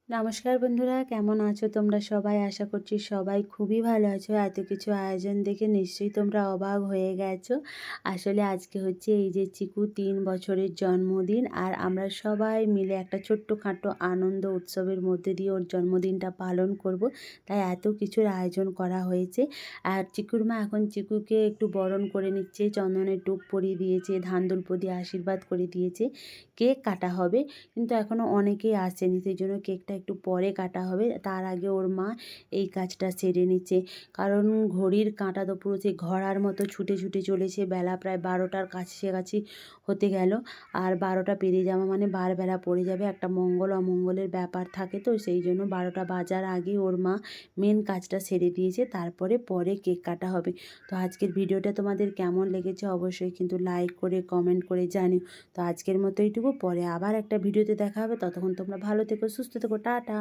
নমস্কার বন্ধুরা, কেমন আছো তোমরা সবাই? আশা করছি সবাই খুবই ভালো আছো। এত কিছু আয়োজন দেখে নিশ্চয়ই তোমরা অবাক হয়ে গেছো। আসলে আজকে হচ্ছে এই যে চিকু ৩ বছরের জন্মদিন, আর আমরা সবাই মিলে একটা ছোট্টখাটো আনন্দ উৎসবের মধ্যে দিয়ে ওর জন্মদিনটা পালন করব। তাই এত কিছুর আয়োজন করা হয়েছে। আর চিকুর মা এখন চিকুকে একটু বরণ করে নিচ্ছে, চন্দনের টোপ পরিয়ে দিয়েছে, ধান দুল্প দিয়ে আশীর্বাদ করে দিয়েছে। কেক কাটা হবে, কিন্তু এখনও অনেকেই আসেনি, সেই জন্য কেকটা একটু পরে কাটা হবে। তার আগে ওর মা এই কাজটা সেরে নিচ্ছে, কারণ ঘড়ির কাঁটা তো পুরো সেই ঘোড়ার মতো ছুটে ছুটে চলেছে। বেলা প্রায় 12টার কাছাকাছি হতে গেল, আর 12টা পেরিয়ে যাওয়া মানে বারবেলা পড়ে যাবে। একটা মঙ্গল অমঙ্গলের ব্যাপার থাকে, তো সেই জন্য 12টা বাজার আগে ওর মা মেন কাজটা সেরে দিয়েছে, তারপরে পরে কেক কাটা হবে। তো আজকের ভিডিওটা তোমাদের কেমন লেগেছে অবশ্যই কিন্তু লাইক করে কমেন্ট করে জানিও। তো আজকের মতো এইটুকু, পরে আবার একটা ভিডিওতে দেখা হবে। ততক্ষণ তোমরা ভালো থেকো, সুস্থ থেকো, টাটা।